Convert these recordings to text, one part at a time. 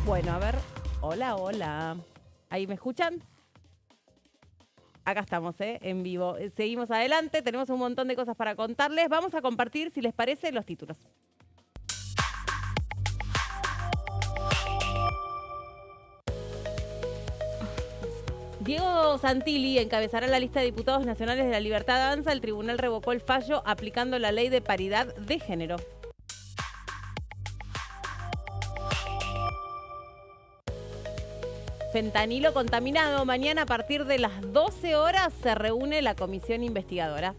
Bueno, a ver. Hola, hola. ¿Ahí me escuchan? Acá estamos, en vivo. Seguimos adelante, tenemos un montón de cosas para contarles. Vamos a compartir, si les parece, los títulos. Diego Santilli encabezará la lista de diputados nacionales de la Libertad Avanza. El tribunal revocó el fallo aplicando la ley de paridad de género. Fentanilo contaminado. Mañana a partir de las 12 horas se reúne la comisión investigadora.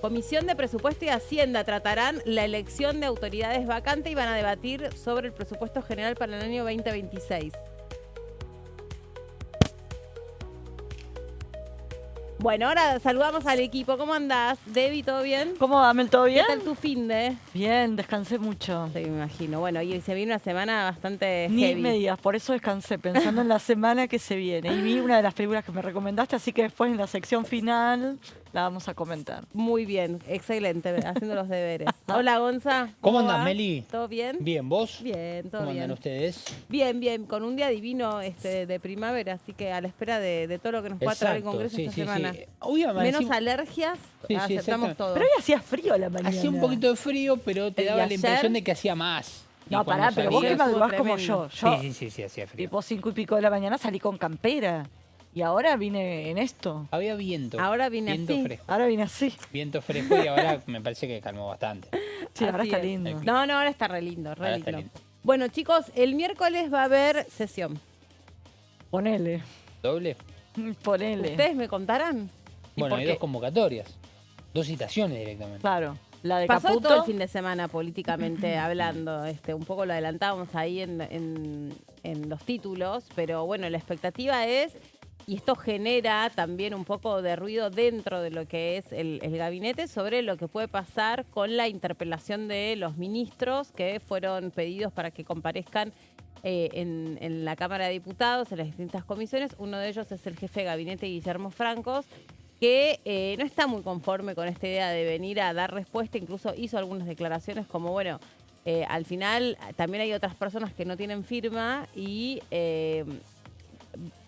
Comisión de Presupuesto y Hacienda tratarán la elección de autoridades vacantes y van a debatir sobre el presupuesto general para el año 2026. Bueno, ahora saludamos al equipo. ¿Cómo andás? Debbie, ¿todo bien? ¿Cómo va, Mel? ¿Todo bien? ¿Qué tal tu finde? Bien, descansé mucho. Sí, me imagino. Bueno, y se viene una semana bastante Ni heavy. me digas, por eso descansé, pensando en la semana que se viene. Y vi una de las películas que me recomendaste, así que después en la sección final la vamos a comentar. Muy bien, excelente, haciendo los deberes. Hola, Gonza. ¿Cómo andas, va? Meli? ¿Todo bien? Bien, ¿vos? Bien, todo ¿Cómo bien. andan ustedes? Bien, bien, con un día divino de primavera, así que a la espera de todo lo que nos pueda traer el Congreso esta semana. Hoy Menos alergias, Sí, aceptamos exactamente. todo. Pero hoy hacía frío a la mañana. hacía un poquito de frío, pero te ¿Y daba la ayer? impresión de que hacía más. Y No, cuando pará, pero vos salías- que madrugás como tremendo. yo. Sí, hacía frío. Tipo 5 y pico de la mañana salí con campera. Y ahora vine en esto. Había viento. Ahora vine viento así. fresco. Ahora vine así. Viento fresco y ahora me parece que calmó bastante. Sí, ahora Así está es. lindo. No, ahora está re lindo, re Ahora está lindo. lindo. Bueno, chicos, el miércoles va a haber sesión. Ponele. ¿Doble? Ponele. ¿Ustedes me contarán? ¿Y Bueno, por hay qué? 2 convocatorias. 2 citaciones directamente. Claro. La de Pasó Caputo. todo el fin de semana políticamente hablando, un poco lo adelantábamos ahí en los títulos, pero bueno, la expectativa es, y esto genera también un poco de ruido dentro de lo que es el gabinete, sobre lo que puede pasar con la interpelación de los ministros que fueron pedidos para que comparezcan en la Cámara de Diputados, en las distintas comisiones. Uno de ellos es el jefe de gabinete, Guillermo Francos, que no está muy conforme con esta idea de venir a dar respuesta, incluso hizo algunas declaraciones como, bueno, al final también hay otras personas que no tienen firma y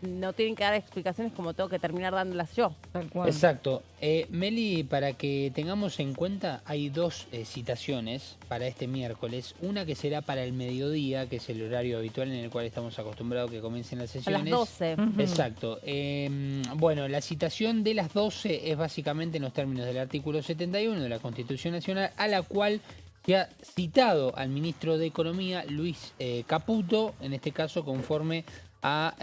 no tienen que dar explicaciones como tengo que terminar dándolas yo. Tal cual. Exacto. Meli, para que tengamos en cuenta, hay 2 citaciones para este miércoles. Una que será para el mediodía, que es el horario habitual en el cual estamos acostumbrados que comiencen las A sesiones. las 12. Ujú. Exacto. Bueno, la citación de las 12 es básicamente en los términos del artículo 71 de la Constitución Nacional, a la cual se ha citado al ministro de Economía, Luis Caputo, en este caso conforme a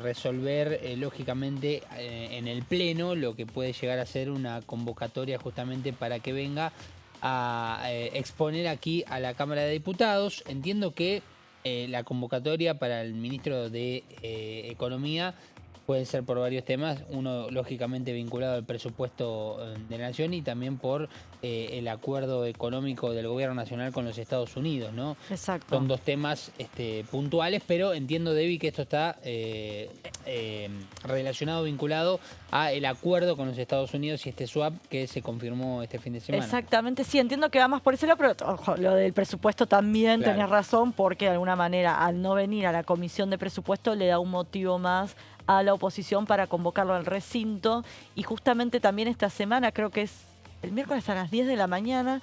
resolver lógicamente en el Pleno lo que puede llegar a ser una convocatoria justamente para que venga a exponer aquí a la Cámara de Diputados. Entiendo que la convocatoria para el ministro de Economía puede ser por varios temas, uno lógicamente vinculado al presupuesto de la Nación y también por el acuerdo económico del gobierno nacional con los Estados Unidos, ¿no? Exacto. Son 2 temas puntuales, pero entiendo, Debbie, que esto está relacionado, vinculado a el acuerdo con los Estados Unidos y este swap que se confirmó este fin de semana. Exactamente, sí, entiendo que va más por ese lado, pero ojo, lo del presupuesto también Claro. tenías razón, porque de alguna manera al no venir a la comisión de presupuesto le da un motivo más a la oposición para convocarlo al recinto. Y justamente también esta semana, creo que es el miércoles a las 10 de la mañana,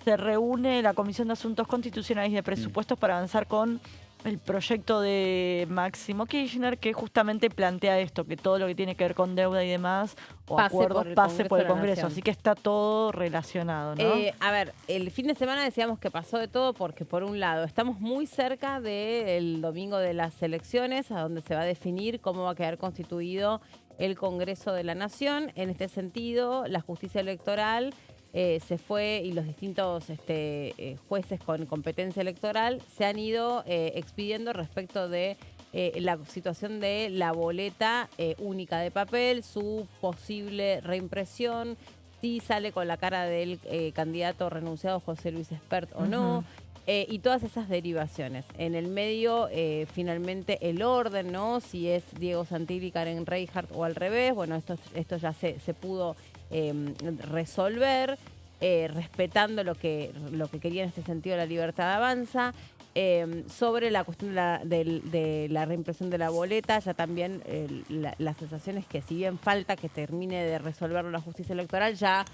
se reúne la Comisión de Asuntos Constitucionales y de Presupuestos para avanzar con el proyecto de Máximo Kirchner, que justamente plantea esto, que todo lo que tiene que ver con deuda y demás, o Pase acuerdos, por el pase por el Congreso de la Congreso. Nación. Así que está todo relacionado, ¿no? A ver, el fin de semana decíamos que pasó de todo porque, por un lado, estamos muy cerca del domingo de las elecciones, a donde se va a definir cómo va a quedar constituido el Congreso de la Nación. En este sentido, la justicia electoral se fue y los distintos jueces con competencia electoral se han ido expidiendo respecto de la situación de la boleta única de papel, su posible reimpresión, si sale con la cara del candidato renunciado José Luis Espert o no. Y todas esas derivaciones. En el medio, finalmente, el orden, ¿no? Si es Diego Santilli, Karen Reinhardt o al revés. Bueno, esto ya se pudo resolver. respetando lo que quería en este sentido la Libertad Avanza. Sobre la cuestión de la reimpresión de la boleta, ya también la sensación es que si bien falta que termine de resolverlo la justicia electoral, ya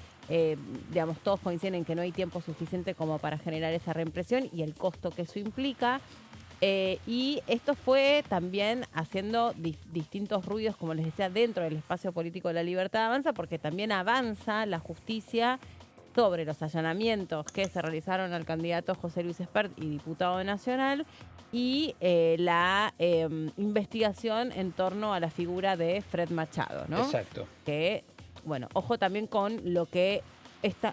digamos, todos coinciden en que no hay tiempo suficiente como para generar esa reimpresión y el costo que eso implica. Y esto fue también haciendo distintos ruidos, como les decía, dentro del espacio político de la Libertad Avanza, porque también avanza la justicia sobre los allanamientos que se realizaron al candidato José Luis Espert y diputado nacional y la investigación en torno a la figura de Fred Machado, ¿no? Exacto. Que, bueno, ojo también con lo que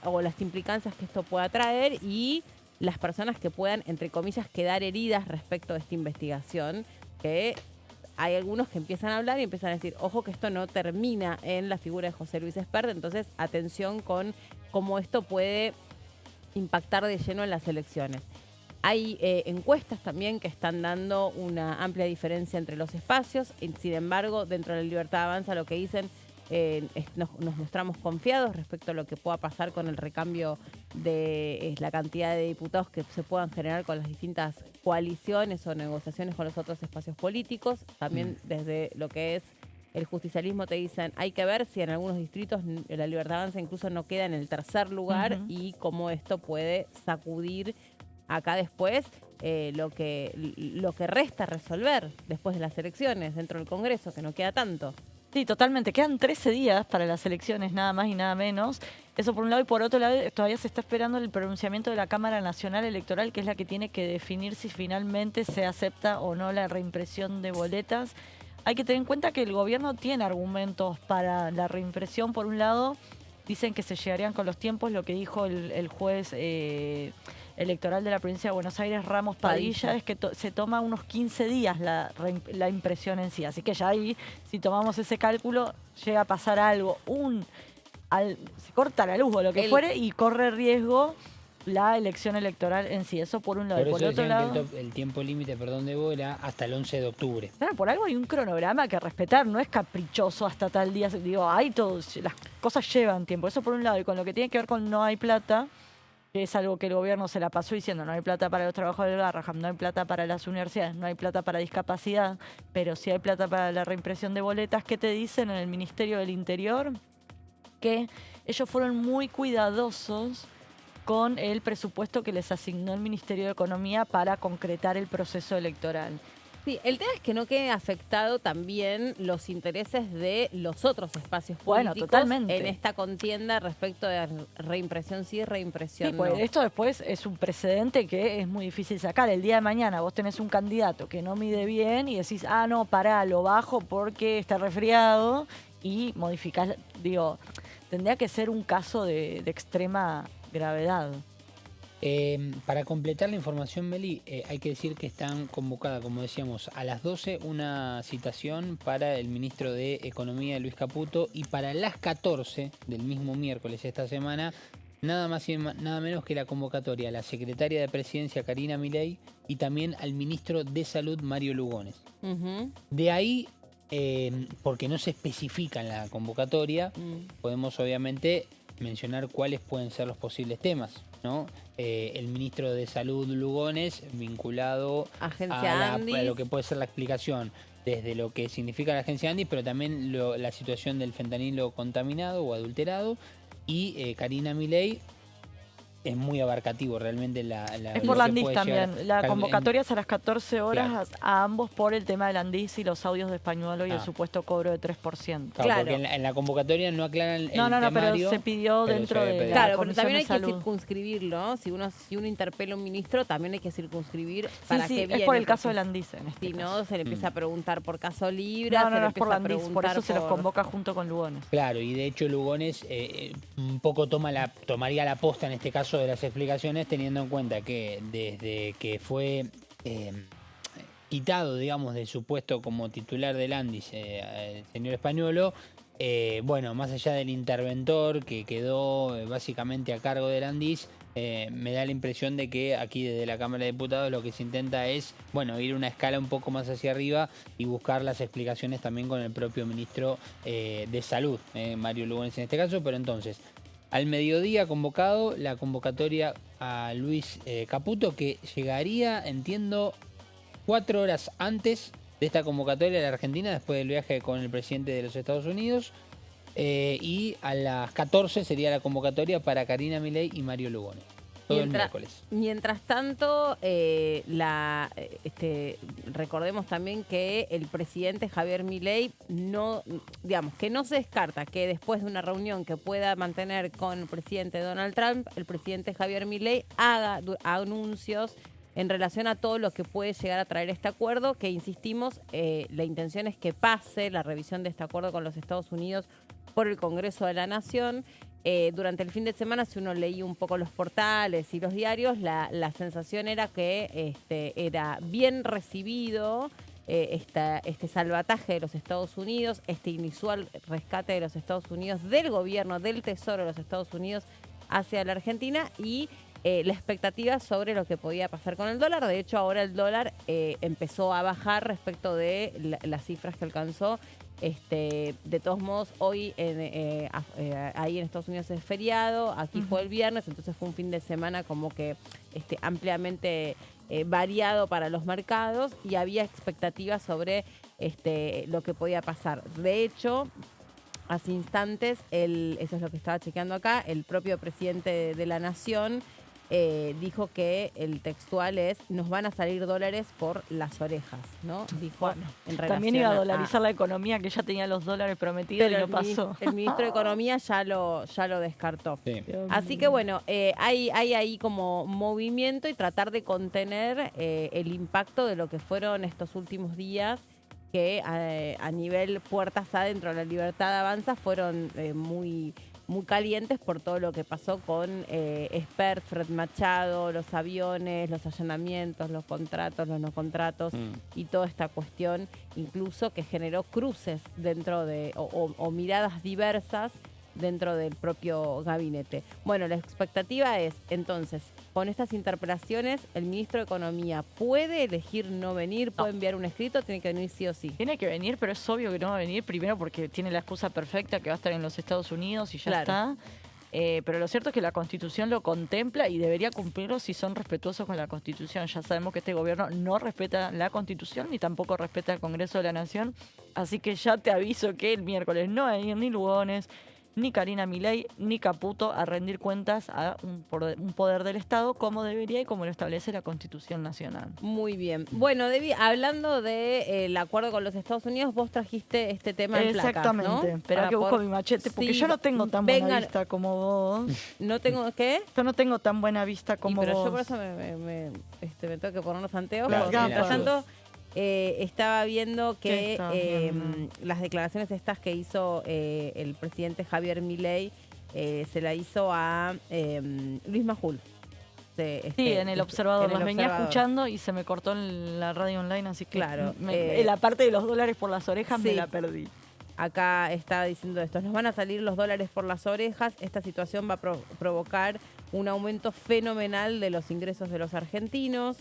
o las implicancias que esto pueda traer y las personas que puedan, entre comillas, quedar heridas respecto de esta investigación, que hay algunos que empiezan a hablar y empiezan a decir, ojo que esto no termina en la figura de José Luis Espert, entonces atención con cómo esto puede impactar de lleno en las elecciones. Hay encuestas también que están dando una amplia diferencia entre los espacios, sin embargo, dentro de la Libertad Avanza lo que dicen, nos mostramos confiados respecto a lo que pueda pasar con el recambio de la cantidad de diputados que se puedan generar con las distintas coaliciones o negociaciones con los otros espacios políticos. También desde lo que es el justicialismo te dicen, hay que ver si en algunos distritos la Libertad Avanza incluso no queda en el tercer lugar y cómo esto puede sacudir acá después lo que resta resolver después de las elecciones dentro del Congreso, que no queda tanto. Sí, totalmente. Quedan 13 días para las elecciones, nada más y nada menos. Eso por un lado. Y por otro lado, todavía se está esperando el pronunciamiento de la Cámara Nacional Electoral, que es la que tiene que definir si finalmente se acepta o no la reimpresión de boletas. Hay que tener en cuenta que el gobierno tiene argumentos para la reimpresión. Por un lado, dicen que se llegarían con los tiempos, lo que dijo el juez electoral de la provincia de Buenos Aires, Ramos Padilla, es que se toma unos 15 días la impresión en sí. Así que ya ahí, si tomamos ese cálculo, llega a pasar algo, se corta la luz o lo que fuere y corre riesgo la elección electoral en sí. Eso por un lado. Por por eso otro decían lado, que el tiempo límite, perdón, de vos era hasta el 11 de octubre. Claro, por algo hay un cronograma que respetar, no es caprichoso hasta tal día. Digo, hay todos, las cosas llevan tiempo. Eso por un lado. Y con lo que tiene que ver con no hay plata, que es algo que el gobierno se la pasó diciendo, no hay plata para los trabajadores del Garrahan, no hay plata para las universidades, no hay plata para discapacidad, pero sí hay plata para la reimpresión de boletas. ¿Qué te dicen en el Ministerio del Interior? Que ellos fueron muy cuidadosos con el presupuesto que les asignó el Ministerio de Economía para concretar el proceso electoral. Sí, el tema es que no quede afectado también los intereses de los otros espacios políticos totalmente. en esta contienda respecto de reimpresión sí, reimpresión Sí, pues no. esto después es un precedente que es muy difícil sacar. El día de mañana vos tenés un candidato que no mide bien y decís, no, pará, lo bajo porque está resfriado y modificás, digo, tendría que ser un caso de extrema gravedad. Para completar la información, Meli, hay que decir que están convocadas, como decíamos, a las 12 una citación para el ministro de Economía, Luis Caputo, y para las 14 del mismo miércoles esta semana, nada más y nada menos que la convocatoria a la secretaria de Presidencia, Karina Milei, y también al ministro de Salud, Mario Lugones. De ahí, porque no se especifica en la convocatoria, podemos obviamente mencionar cuáles pueden ser los posibles temas, ¿no? El ministro de Salud, Lugones, vinculado a lo que puede ser la explicación desde lo que significa la agencia Andis, pero también la situación del fentanilo contaminado o adulterado. Y Karina Milei es muy abarcativo realmente es por la Andis también. La convocatoria es a las 14 horas, claro, a ambos por el tema del Andis y los audios de Españuelo y el supuesto cobro de 3%. Claro, porque en la convocatoria no aclaran el temario, pero se pidió dentro de Claro, pero también hay que circunscribirlo. Si uno interpela a un ministro, también hay que circunscribir para qué viene. Es por el caso del Andis en este Si caso. no, se le empieza a preguntar por caso libre. No, es por la Andis, por eso se los convoca junto con Lugones. Claro, y de hecho Lugones un poco tomaría la posta en este caso de las explicaciones, teniendo en cuenta que desde que fue quitado, digamos, de su puesto como titular del Andis, el señor Españuelo, bueno, más allá del interventor que quedó básicamente a cargo del Andis, me da la impresión de que aquí desde la Cámara de Diputados lo que se intenta es, bueno, ir una escala un poco más hacia arriba y buscar las explicaciones también con el propio ministro de Salud, Mario Lugones en este caso. Pero entonces, Al mediodía convocado la convocatoria a Luis Caputo, que llegaría, entiendo, 4 horas antes de esta convocatoria a la Argentina, después del viaje con el presidente de los Estados Unidos. Y a las 14 sería la convocatoria para Karina Milei y Mario Lugones. Todo el miércoles. Mientras tanto, recordemos también que el presidente Javier Milei que no se descarta que después de una reunión que pueda mantener con el presidente Donald Trump, el presidente Javier Milei haga anuncios en relación a todo lo que puede llegar a traer este acuerdo, que insistimos, la intención es que pase la revisión de este acuerdo con los Estados Unidos por el Congreso de la Nación. Durante el fin de semana, si uno leía un poco los portales y los diarios, la sensación era que era bien recibido este salvataje de los Estados Unidos, este inusual rescate de los Estados Unidos, del gobierno, del Tesoro de los Estados Unidos hacia la Argentina y la expectativa sobre lo que podía pasar con el dólar. De hecho, ahora el dólar empezó a bajar respecto de las cifras que alcanzó. De todos modos, hoy ahí en Estados Unidos es feriado, aquí fue el viernes, entonces fue un fin de semana como que ampliamente variado para los mercados y había expectativas sobre lo que podía pasar. De hecho, hace instantes, eso es lo que estaba chequeando acá, el propio presidente de la Nación dijo que el textual es: nos van a salir dólares por las orejas, ¿no? Dijo, bueno, en también iba a dolarizar la economía, que ya tenía los dólares prometidos, pero y no pasó. El ministro de Economía ya lo descartó. Sí. Así que bueno, hay ahí como movimiento y tratar de contener el impacto de lo que fueron estos últimos días, que a nivel puertas adentro, la libertad avanza, fueron muy calientes por todo lo que pasó con Spert, Fred Machado, los aviones, los allanamientos, los contratos, los no contratos y toda esta cuestión, incluso que generó cruces dentro de, o miradas diversas dentro del propio gabinete. Bueno, la expectativa es, entonces, con estas interpelaciones, el ministro de Economía puede elegir no venir, puede enviar un escrito, tiene que venir sí o sí. Tiene que venir, pero es obvio que no va a venir, primero porque tiene la excusa perfecta que va a estar en los Estados Unidos y ya está. Pero lo cierto es que la Constitución lo contempla y debería cumplirlo si son respetuosos con la Constitución. Ya sabemos que este gobierno no respeta la Constitución ni tampoco respeta el Congreso de la Nación, así que ya te aviso que el miércoles no va a venir ni Lugones, ni Karina Milei, ni Caputo a rendir cuentas a un poder del Estado como debería y como lo establece la Constitución Nacional. Muy bien. Bueno, Debbie, hablando del acuerdo con los Estados Unidos, vos trajiste este tema en placas, ¿no? Exactamente. Espera que busco mi machete, porque yo no tengo tan buena vista como vos. ¿No tengo qué? Yo no tengo tan buena vista como pero vos. Yo por eso me tengo que poner los anteojos. Las gafas. Mientras tanto, estaba viendo que las declaraciones estas que hizo el presidente Javier Milei se la hizo a Luis Majul. Sí, en el Observador. Las venía escuchando y se me cortó en la radio online, así que claro, la parte de los dólares por las orejas me la perdí. Acá está diciendo esto: nos van a salir los dólares por las orejas, esta situación va a provocar un aumento fenomenal de los ingresos de los argentinos.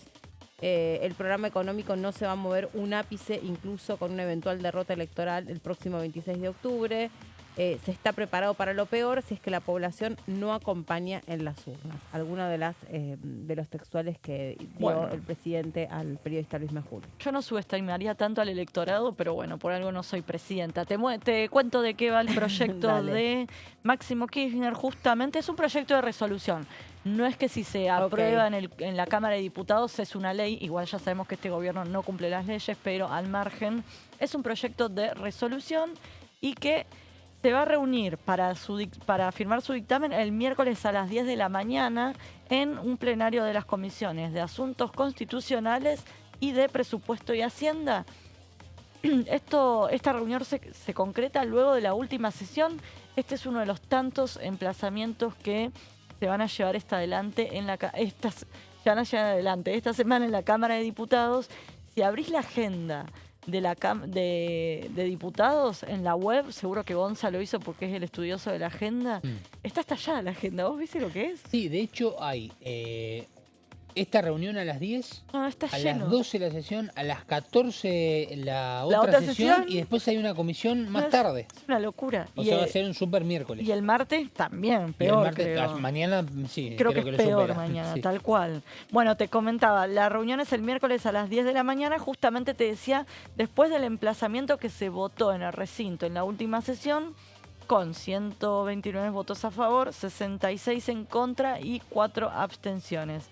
El programa económico no se va a mover un ápice, incluso con una eventual derrota electoral el próximo 26 de octubre. Se está preparado para lo peor si es que la población no acompaña en las urnas. Algunos de los textuales que dio el presidente al periodista Luis Majul. Yo no subestimaría tanto al electorado, pero bueno, por algo no soy presidenta. Te cuento de qué va el proyecto de Máximo Kirchner. Justamente es un proyecto de resolución. No es que si se aprueba en la Cámara de Diputados es una ley. Igual ya sabemos que este gobierno no cumple las leyes, pero al margen es un proyecto de resolución y que se va a reunir para firmar su dictamen el miércoles a las 10 de la mañana en un plenario de las comisiones de Asuntos Constitucionales y de Presupuesto y Hacienda. Esta reunión se concreta luego de la última sesión. Este es uno de los tantos emplazamientos que se van a llevar esta semana en la Cámara de Diputados. Si abrís la agenda de diputados en la web, seguro que Gonza lo hizo porque es el estudioso de la agenda. Está estallada la agenda. ¿Vos viste lo que es? Sí, de hecho hay esta reunión a las 10, No, está a lleno. las 12 la sesión, a las 14 la otra, otra sesión, sesión. y después hay una comisión más tarde. Es una locura. O sea, va a ser un super miércoles. Y el martes también, Y el peor, martes, creo. mañana sí, Creo que lo es peor supera. mañana, Sí. tal cual. Bueno, te comentaba, la reunión es el miércoles a las 10 de la mañana, justamente te decía, después del emplazamiento que se votó en el recinto en la última sesión, con 129 votos a favor, 66 en contra y 4 abstenciones.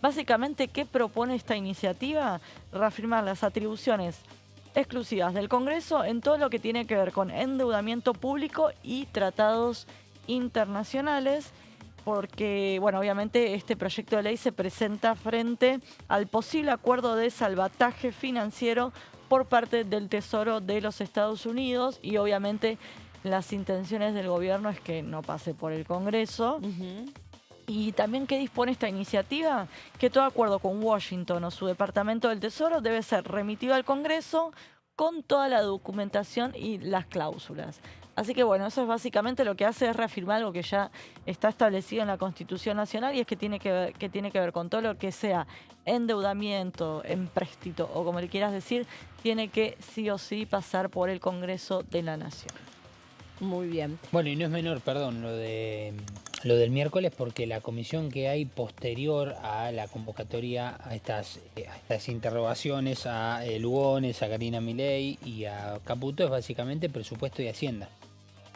Básicamente, ¿qué propone esta iniciativa? Reafirmar las atribuciones exclusivas del Congreso en todo lo que tiene que ver con endeudamiento público y tratados internacionales, porque, bueno, obviamente este proyecto de ley se presenta frente al posible acuerdo de salvataje financiero por parte del Tesoro de los Estados Unidos y obviamente las intenciones del gobierno es que no pase por el Congreso. Y también, ¿qué dispone esta iniciativa? Que todo acuerdo con Washington o su Departamento del Tesoro debe ser remitido al Congreso con toda la documentación y las cláusulas. Así que bueno, eso es básicamente lo que hace, es reafirmar algo que ya está establecido en la Constitución Nacional y es que tiene que ver con todo lo que sea endeudamiento, empréstito o como le quieras decir, tiene que sí o sí pasar por el Congreso de la Nación. Muy bien. Bueno, y no es menor, perdón, lo del miércoles, porque la comisión que hay posterior a la convocatoria a estas interrogaciones a Lugones, a Karina Milei y a Caputo es básicamente presupuesto y Hacienda.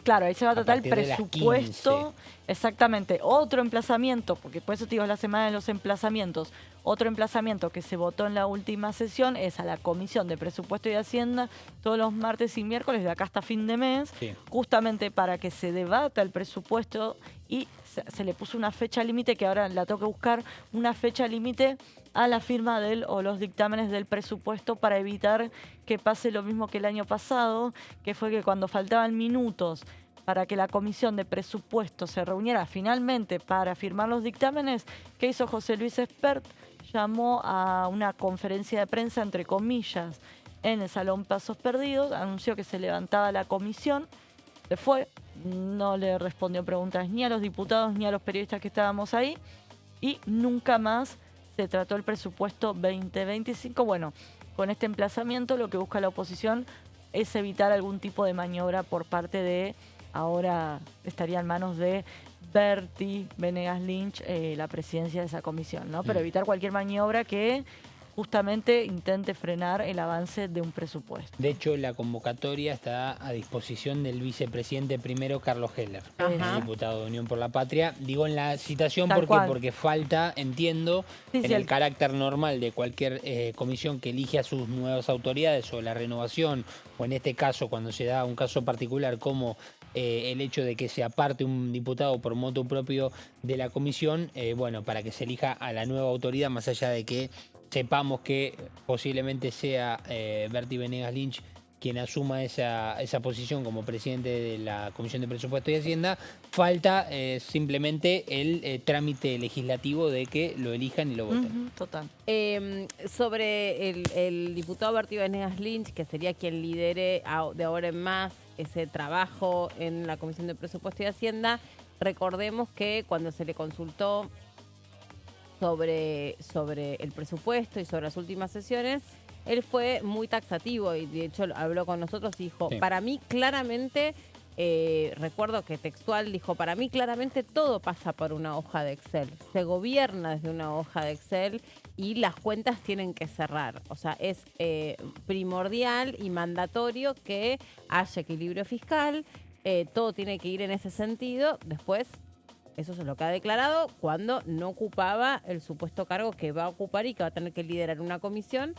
Claro, ahí se va a A tratar el partir de las presupuesto, 15. exactamente, otro emplazamiento, porque por eso te digo, es la semana de los emplazamientos. Otro emplazamiento que se votó en la última sesión es a la Comisión de Presupuesto y Hacienda todos los martes y miércoles de acá hasta fin de mes, Sí. justamente para que se debata el presupuesto y se le puso una fecha límite, que ahora la tengo que buscar, una fecha límite a la firma o los dictámenes del presupuesto para evitar que pase lo mismo que el año pasado, que fue que cuando faltaban minutos para que la Comisión de Presupuesto se reuniera finalmente para firmar los dictámenes, ¿qué hizo José Luis Espert? Llamó a una conferencia de prensa, entre comillas, en el Salón Pasos Perdidos, anunció que se levantaba la comisión, se fue, no le respondió preguntas ni a los diputados ni a los periodistas que estábamos ahí, y nunca más se trató el presupuesto 2025. Bueno, con este emplazamiento lo que busca la oposición es evitar algún tipo de maniobra por parte de, ahora estaría en manos de Berti Venegas Lynch, la presidencia de esa comisión, ¿no? Pero evitar cualquier maniobra que justamente intente frenar el avance de un presupuesto. De hecho, la convocatoria está a disposición del vicepresidente primero, Carlos Heller, Ajá. diputado de Unión por la Patria. Digo en la citación Tal cual. porque falta, entiendo, Sí, en sí, el carácter normal de cualquier comisión que elige a sus nuevas autoridades o la renovación, o en este caso, cuando se da un caso particular como el hecho de que se aparte un diputado por motu propio de la comisión, bueno, para que se elija a la nueva autoridad, más allá de que sepamos que posiblemente sea Berti Venegas Lynch quien asuma esa posición como presidente de la Comisión de Presupuesto y Hacienda, falta simplemente el trámite legislativo de que lo elijan y lo voten. Total. Sobre el diputado Berti Venegas Lynch, que sería quien lidere de ahora en más ese trabajo en la Comisión de Presupuesto y Hacienda, recordemos que cuando se le consultó sobre el presupuesto y sobre las últimas sesiones, él fue muy taxativo y de hecho habló con nosotros y dijo, Sí. para mí claramente, recuerdo que textual dijo, para mí claramente todo pasa por una hoja de Excel, se gobierna desde una hoja de Excel y las cuentas tienen que cerrar. O sea, es primordial y mandatorio que haya equilibrio fiscal, todo tiene que ir en ese sentido. Después, eso es lo que ha declarado cuando no ocupaba el supuesto cargo que va a ocupar y que va a tener que liderar una comisión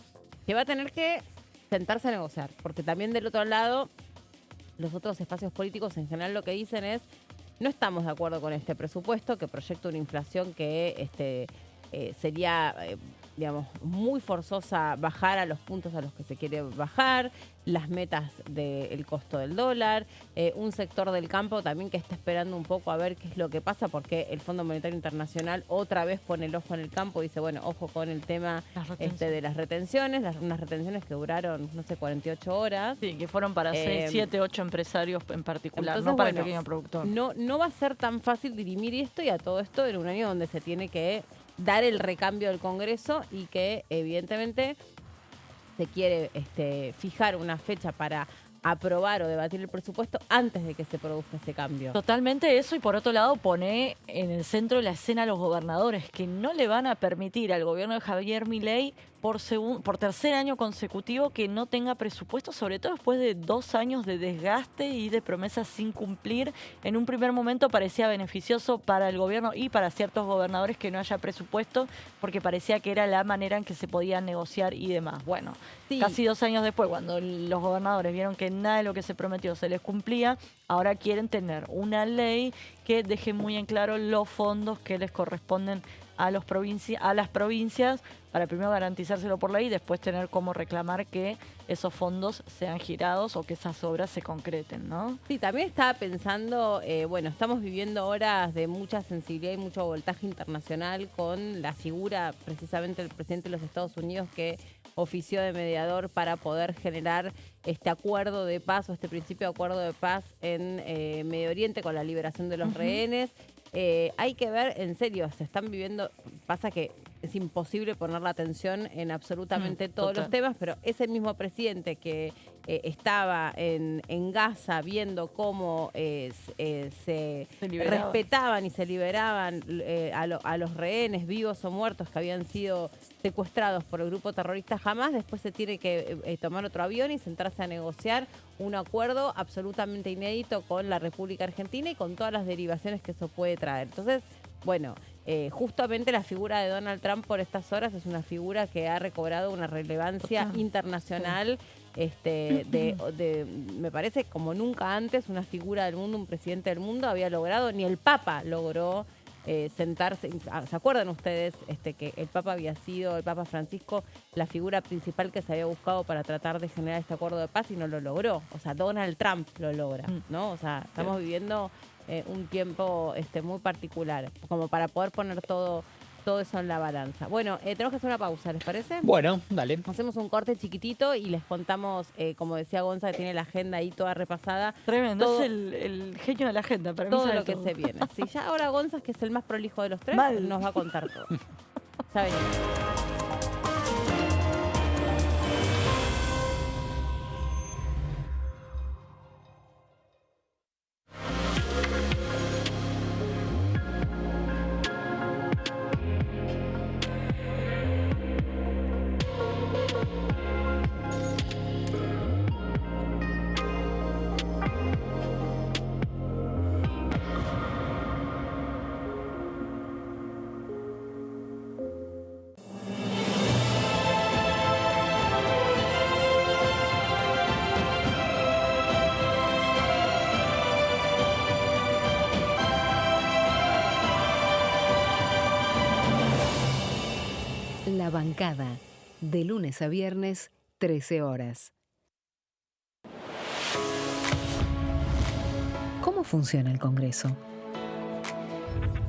que va a tener que sentarse a negociar. Porque también del otro lado, los otros espacios políticos en general lo que dicen es no estamos de acuerdo con este presupuesto que proyecta una inflación que sería, digamos, muy forzosa bajar a los puntos a los que se quiere bajar, las metas del costo del dólar, un sector del campo también que está esperando un poco a ver qué es lo que pasa, porque el Fondo Monetario Internacional otra vez pone el ojo en el campo y dice, bueno, ojo con el tema de las retenciones, unas retenciones que duraron, no sé, 48 horas. Sí, que fueron para 6, 7, 8 empresarios en particular, Entonces, no para bueno, el pequeño productor. No va a ser tan fácil dirimir esto y a todo esto en un año donde se tiene que dar el recambio del Congreso y que evidentemente se quiere fijar una fecha para aprobar o debatir el presupuesto antes de que se produzca ese cambio. Totalmente eso, y por otro lado pone en el centro de la escena a los gobernadores, que no le van a permitir al gobierno de Javier Milei por tercer año consecutivo que no tenga presupuesto, sobre todo después de 2 años de desgaste y de promesas sin cumplir. En un primer momento parecía beneficioso para el gobierno y para ciertos gobernadores que no haya presupuesto, porque parecía que era la manera en que se podía negociar y demás. Bueno, Sí. casi 2 años después, cuando los gobernadores vieron que nada de lo que se prometió se les cumplía, ahora quieren tener una ley que deje muy en claro los fondos que les corresponden a las provincias, para primero garantizárselo por ley y después tener cómo reclamar que esos fondos sean girados o que esas obras se concreten, ¿no? Sí, también estaba pensando, bueno, estamos viviendo horas de mucha sensibilidad y mucho voltaje internacional con la figura precisamente del presidente de los Estados Unidos que ofició de mediador para poder generar este acuerdo de paz o este principio de acuerdo de paz en Medio Oriente con la liberación de los rehenes. Hay que ver, en serio, se están viviendo, pasa que es imposible poner la atención en absolutamente todos total. los temas, pero ese mismo presidente que estaba en Gaza viendo cómo se liberaba. respetaban y se liberaban a los rehenes vivos o muertos que habían sido secuestrados por el grupo terrorista Hamas, después se tiene que tomar otro avión y sentarse a negociar un acuerdo absolutamente inédito con la República Argentina y con todas las derivaciones que eso puede traer. Entonces, bueno, justamente la figura de Donald Trump por estas horas es una figura que ha recobrado una relevancia Total. internacional, me parece como nunca antes una figura del mundo, un presidente del mundo había logrado, ni el Papa logró sentarse. ¿Se acuerdan ustedes que el Papa había sido, el Papa Francisco, la figura principal que se había buscado para tratar de generar este acuerdo de paz y no lo logró? O sea, Donald Trump lo logra, ¿no? O sea, estamos viviendo un tiempo muy particular, como para poder poner todo eso en la balanza. Bueno, tenemos que hacer una pausa, ¿les parece? Bueno, dale. Hacemos un corte chiquitito y les contamos, como decía Gonza, que tiene la agenda ahí toda repasada. Tremendo, todo, es el genio de la agenda, para mí todo sabe lo que todo. se viene. Sí, ya ahora Gonza, que es el más prolijo de los tres, Mal. nos va a contar todo. Ya venimos. La bancada, de lunes a viernes, 13 horas. ¿Cómo funciona el Congreso?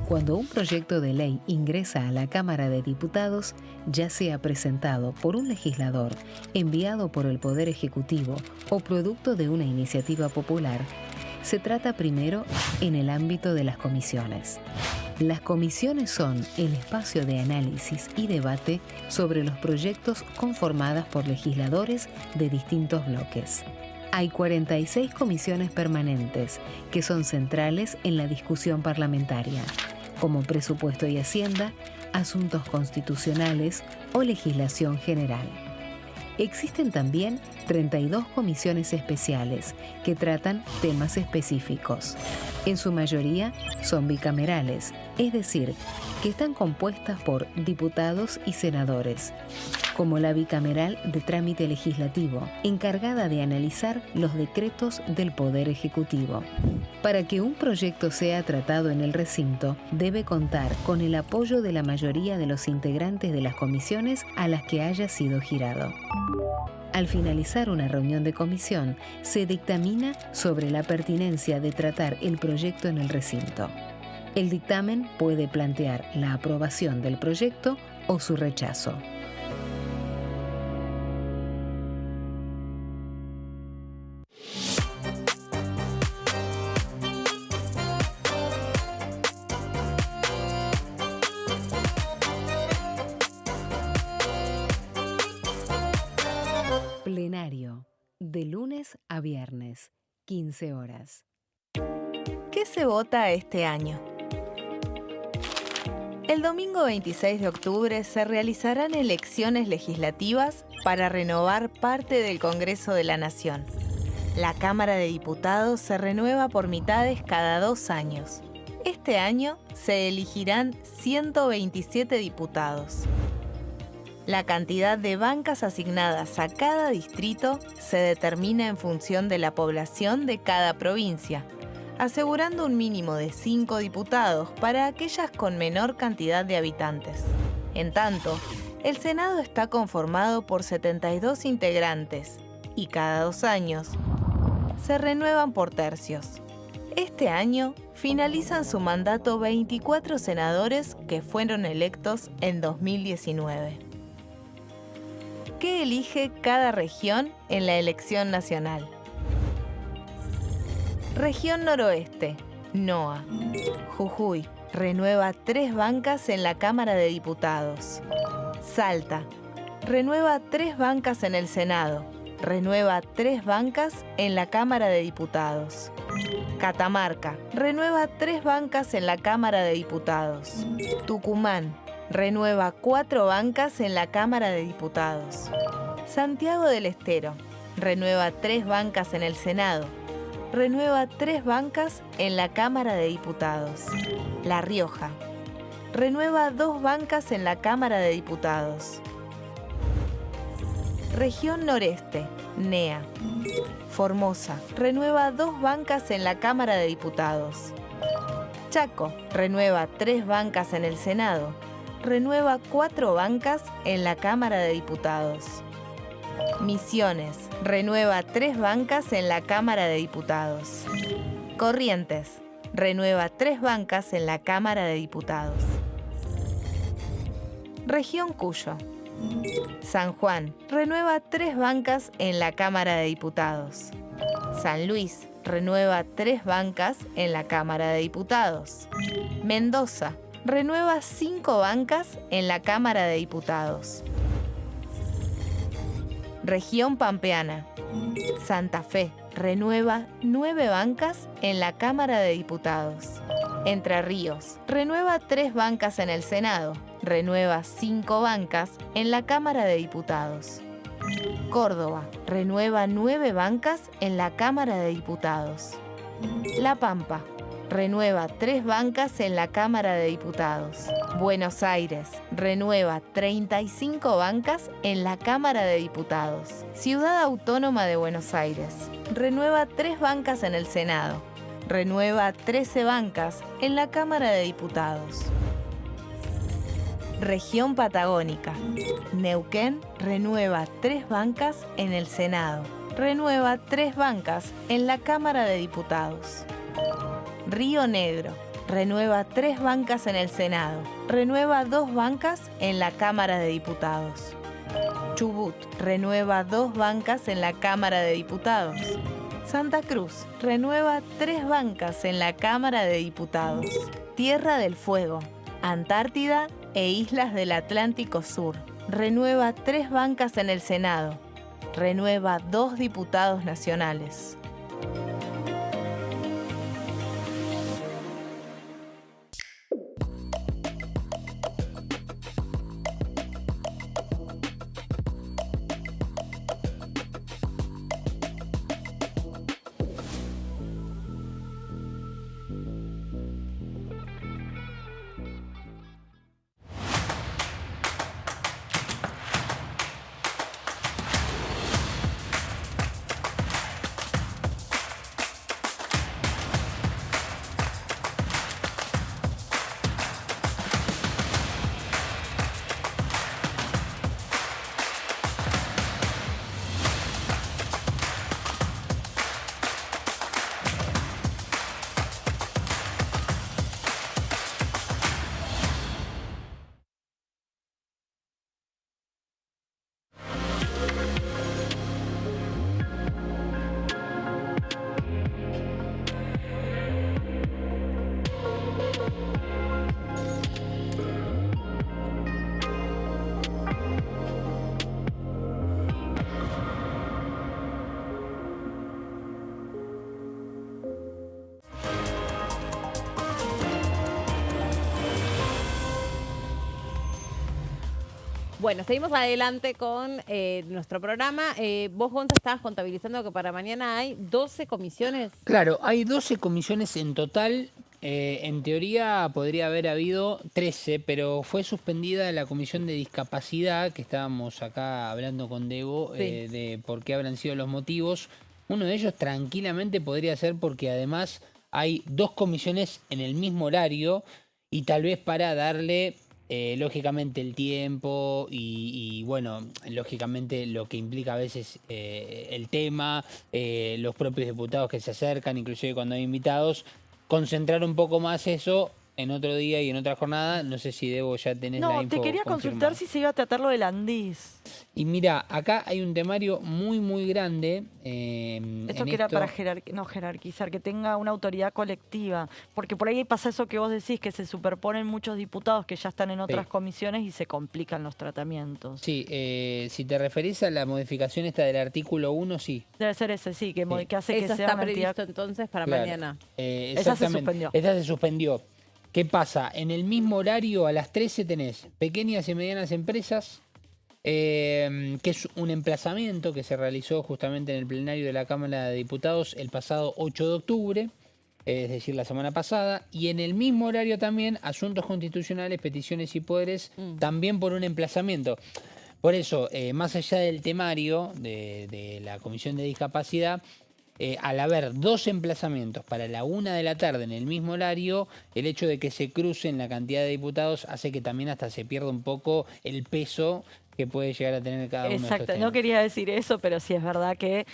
Cuando un proyecto de ley ingresa a la Cámara de Diputados, ya sea presentado por un legislador, enviado por el Poder Ejecutivo o producto de una iniciativa popular, se trata primero en el ámbito de las comisiones. Las comisiones son el espacio de análisis y debate sobre los proyectos conformadas por legisladores de distintos bloques. Hay 46 comisiones permanentes que son centrales en la discusión parlamentaria, como Presupuesto y Hacienda, Asuntos Constitucionales o Legislación General. Existen también 32 comisiones especiales que tratan temas específicos. En su mayoría son bicamerales, es decir, que están compuestas por diputados y senadores, como la bicameral de trámite legislativo, encargada de analizar los decretos del Poder Ejecutivo. Para que un proyecto sea tratado en el recinto, debe contar con el apoyo de la mayoría de los integrantes de las comisiones a las que haya sido girado. Al finalizar una reunión de comisión, se dictamina sobre la pertinencia de tratar el proyecto en el recinto. El dictamen puede plantear la aprobación del proyecto o su rechazo. lunes a viernes, 15 horas. ¿Qué se vota este año? El domingo 26 de octubre se realizarán elecciones legislativas para renovar parte del Congreso de la Nación. La Cámara de Diputados se renueva por mitades cada 2 años. Este año se elegirán 127 diputados. La cantidad de bancas asignadas a cada distrito se determina en función de la población de cada provincia, asegurando un mínimo de 5 diputados para aquellas con menor cantidad de habitantes. En tanto, el Senado está conformado por 72 integrantes y cada 2 años se renuevan por tercios. Este año finalizan su mandato 24 senadores que fueron electos en 2019. ¿Qué elige cada región en la elección nacional? Región Noroeste, NOA. Jujuy renueva 3 bancas en la Cámara de Diputados. Salta renueva 3 bancas en el Senado. Renueva 3 bancas en la Cámara de Diputados. Catamarca renueva 3 bancas en la Cámara de Diputados. Tucumán renueva 4 bancas en la Cámara de Diputados. Santiago del Estero renueva 3 bancas en el Senado. Renueva 3 bancas en la Cámara de Diputados. La Rioja renueva 2 bancas en la Cámara de Diputados. Región Noreste, NEA. Formosa renueva 2 bancas en la Cámara de Diputados. Chaco renueva 3 bancas en el Senado. Renueva 4 bancas en la Cámara de Diputados. Misiones renueva 3 bancas en la Cámara de Diputados. Corrientes renueva 3 bancas en la Cámara de Diputados. Región Cuyo. San Juan renueva 3 bancas en la Cámara de Diputados. San Luis renueva 3 bancas en la Cámara de Diputados. Mendoza renueva 5 bancas en la Cámara de Diputados. Región Pampeana. Santa Fe renueva 9 bancas en la Cámara de Diputados. Entre Ríos renueva 3 bancas en el Senado. Renueva 5 bancas en la Cámara de Diputados. Córdoba renueva 9 bancas en la Cámara de Diputados. La Pampa renueva 3 bancas en la Cámara de Diputados. Buenos Aires renueva 35 bancas en la Cámara de Diputados. Ciudad Autónoma de Buenos Aires renueva 3 bancas en el Senado. Renueva 13 bancas en la Cámara de Diputados. Región Patagónica. Neuquén renueva 3 bancas en el Senado. Renueva 3 bancas en la Cámara de Diputados. Río Negro renueva 3 bancas en el Senado. Renueva 2 bancas en la Cámara de Diputados. Chubut renueva 2 bancas en la Cámara de Diputados. Santa Cruz renueva 3 bancas en la Cámara de Diputados. Tierra del Fuego, Antártida e Islas del Atlántico Sur renueva 3 bancas en el Senado. Renueva 2 diputados nacionales. Bueno, seguimos adelante con nuestro programa. Vos, Gonza, estabas contabilizando que para mañana hay 12 comisiones. Claro, hay 12 comisiones en total. En teoría podría haber habido 13, pero fue suspendida la comisión de discapacidad, que estábamos acá hablando con Debo, Sí. de por qué habrán sido los motivos. Uno de ellos tranquilamente podría ser porque además hay 2 comisiones en el mismo horario y tal vez para darle, lógicamente, el tiempo y, bueno, lógicamente lo que implica a veces el tema, los propios diputados que se acercan, inclusive cuando hay invitados, concentrar un poco más eso en otro día y en otra jornada. No sé si Debo ya tenés la No, info te quería confirmada. consultar si se iba a tratar lo del Andís. Y mira, acá hay un temario muy grande. Esto en que era esto. para jerarquizar, que tenga una autoridad colectiva. Porque por ahí pasa eso que vos decís, que se superponen muchos diputados que ya están en otras Sí. comisiones y se complican los tratamientos. Sí, si te referís a la modificación esta del artículo 1, sí. Debe ser ese, sí, que, Sí. que hace que Eso sea está una entidad... previsto entonces para Claro. mañana. Esa se Exactamente. suspendió. Esta se suspendió. ¿Qué pasa? En el mismo horario, a las 13 tenés pequeñas y medianas empresas, que es un emplazamiento que se realizó justamente en el plenario de la Cámara de Diputados el pasado 8 de octubre, es decir, la semana pasada, y en el mismo horario también asuntos constitucionales, peticiones y poderes, también por un emplazamiento. Por eso, más allá del temario de la Comisión de Discapacidad, al haber 2 emplazamientos para la 1 de la tarde en el mismo horario, el hecho de que se crucen la cantidad de diputados hace que también hasta se pierda un poco el peso que puede llegar a tener cada uno de estos Exacto, temas. no quería decir eso, pero sí es verdad que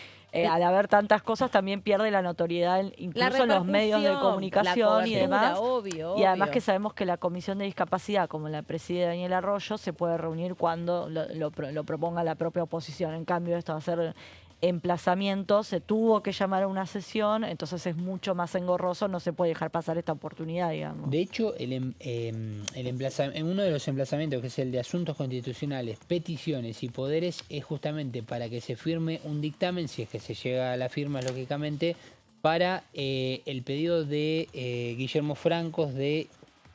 al haber tantas cosas también pierde la notoriedad incluso en los medios de repercusión, comunicación la y cobertura, demás. obvio, Y además obvio. que sabemos que la Comisión de Discapacidad, como la preside Daniel Arroyo, se puede reunir cuando lo proponga la propia oposición. En cambio, esto va a ser emplazamiento, se tuvo que llamar a una sesión, entonces es mucho más engorroso, no se puede dejar pasar esta oportunidad, digamos. De hecho, en uno de los emplazamientos, que es el de asuntos constitucionales, peticiones y poderes, es justamente para que se firme un dictamen, si es que se llega a la firma, lógicamente, para el pedido de Guillermo Francos de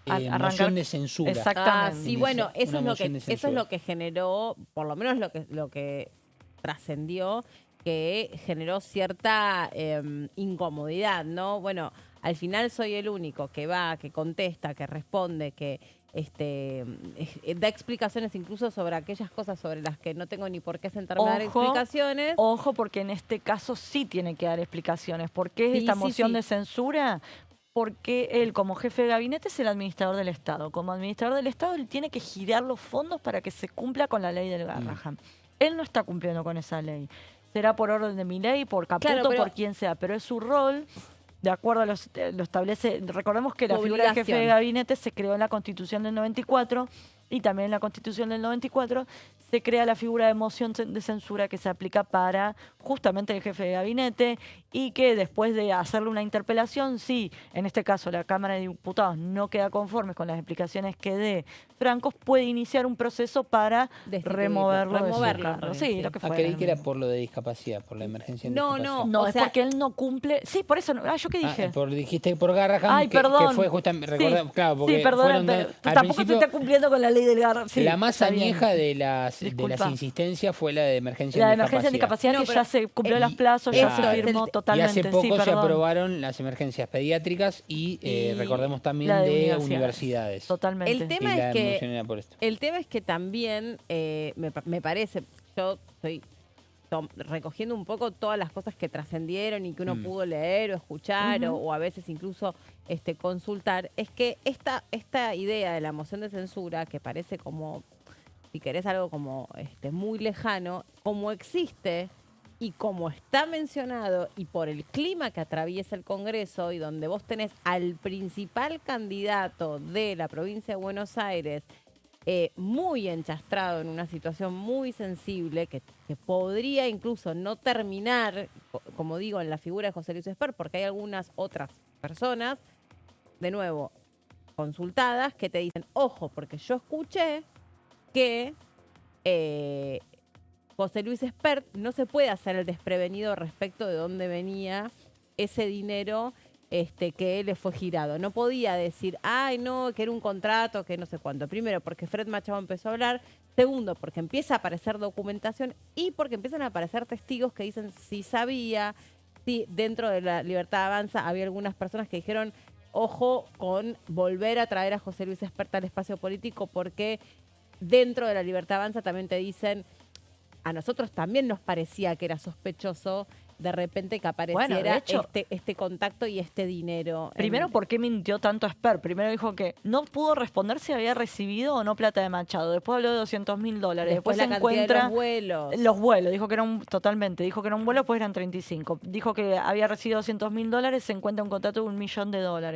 Arrancar- moción de censura. Exactamente. Sí, bueno, eso Una es lo moción que de eso es censura. lo que generó, por lo menos lo que trascendió, que generó cierta incomodidad, ¿no? Bueno, al final soy el único que va, que contesta, que responde, que da explicaciones incluso sobre aquellas cosas sobre las que no tengo ni por qué sentarme a dar Ojo, explicaciones. Ojo, porque en este caso sí tiene que dar explicaciones. ¿Por qué Sí, esta sí, moción sí. de censura? Porque él, como jefe de gabinete, es el administrador del Estado. Como administrador del Estado, él tiene que girar los fondos para que se cumpla con la ley del Garrahan. Él no está cumpliendo con esa ley. Será por orden de Milei, por Caputo, Claro, pero- por quien sea, pero es su rol. De acuerdo a lo establece, recordemos que la figura del jefe de Obligación. gabinete se creó en la Constitución del 94 y también en la Constitución del 94 se crea la figura de moción de censura que se aplica para justamente el jefe de gabinete y que después de hacerle una interpelación, si en este caso la Cámara de Diputados no queda conforme con las explicaciones que dé Francos, puede iniciar un proceso para Destituirlo, removerlo de su removerlo, cargo. en Sí, realidad, lo que Ah, fuera. creí que era por lo de discapacidad, por la emergencia de No, discapacidad. No, o es sea- porque él no cumple. Sí, por eso. ¿Yo qué dije? Dijiste por Garrahan, Ay, que perdón. fue justamente, Sí, claro, porque sí, perdón, fueron pero al tampoco principio, se está cumpliendo con la ley del Garrahan. Sí, la más está bien. añeja de las Disculpa. insistencias fue la de emergencia La en de emergencia en discapacidad No, que pero- ya se cumplió y- los plazos, ya eso se es firmó el- totalmente. Y hace poco sí, se perdón. aprobaron las emergencias pediátricas y, Y recordemos también la de universidades. Totalmente. El Y tema la es que moción era por esto. el tema es que también me parece, yo estoy recogiendo un poco todas las cosas que trascendieron y que uno pudo leer o escuchar o a veces incluso consultar, es que esta idea de la moción de censura, que parece como, si querés algo como muy lejano, como existe y como está mencionado y por el clima que atraviesa el Congreso y donde vos tenés al principal candidato de la provincia de Buenos Aires muy enchastrado en una situación muy sensible que podría incluso no terminar, como digo, en la figura de José Luis Esper, porque hay algunas otras personas, de nuevo, consultadas, que te dicen, ojo, porque yo escuché que José Luis Espert no se puede hacer el desprevenido respecto de dónde venía ese dinero que le fue girado. No podía decir, ay, no, que era un contrato, que no sé cuánto. Primero, porque Fred Machado empezó a hablar. Segundo, porque empieza a aparecer documentación y porque empiezan a aparecer testigos que dicen si sabía, si dentro de la Libertad Avanza había algunas personas que dijeron, ojo con volver a traer a José Luis Espert al espacio político, porque dentro de la Libertad Avanza también te dicen, a nosotros también nos parecía que era sospechoso de repente que apareciera Bueno, de hecho, este contacto y este dinero. Primero, ¿por qué mintió tanto Espert? Primero dijo que no pudo responder si había recibido o no plata de Machado. Después habló de $200.000. Después la se cantidad encuentra de los vuelos. los vuelos. Dijo que era totalmente. Dijo que era un vuelo, pues eran 35. Dijo que había recibido $200.000. Se encuentra un contrato de $1 millón.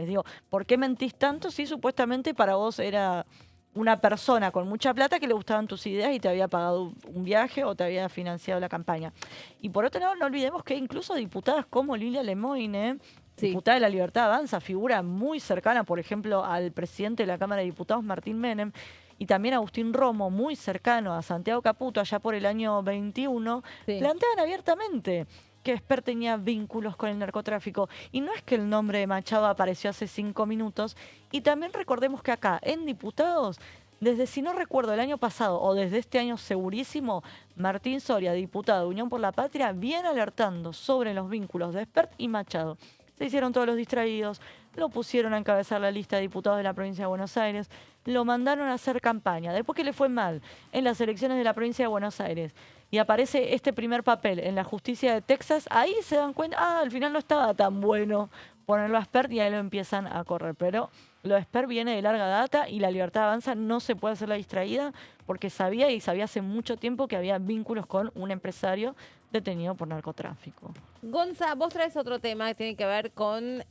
Digo, ¿por qué mentís tanto si supuestamente para vos era una persona con mucha plata que le gustaban tus ideas y te había pagado un viaje o te había financiado la campaña? Y por otro lado, no olvidemos que incluso diputadas como Lilia Lemoyne, Sí. diputada de la Libertad Avanza, figura muy cercana, por ejemplo, al presidente de la Cámara de Diputados, Martín Menem, y también Agustín Romo, muy cercano a Santiago Caputo, allá por el año 21, Sí. plantean abiertamente que Espert tenía vínculos con el narcotráfico. Y no es que el nombre de Machado apareció hace 5 minutos. Y también recordemos que acá, en Diputados, desde, si no recuerdo, el año pasado o desde este año segurísimo, Martín Soria, diputado de Unión por la Patria, viene alertando sobre los vínculos de Espert y Machado. Se hicieron todos los distraídos, lo pusieron a encabezar la lista de diputados de la provincia de Buenos Aires, lo mandaron a hacer campaña. Después que le fue mal en las elecciones de la provincia de Buenos Aires y aparece este primer papel en la justicia de Texas, ahí se dan cuenta, al final no estaba tan bueno ponerlo a Espert y ahí lo empiezan a correr. Pero lo de Espert viene de larga data y la Libertad Avanza no se puede hacer la distraída porque sabía hace mucho tiempo que había vínculos con un empresario detenido por narcotráfico. Gonza, vos traes otro tema que tiene que ver con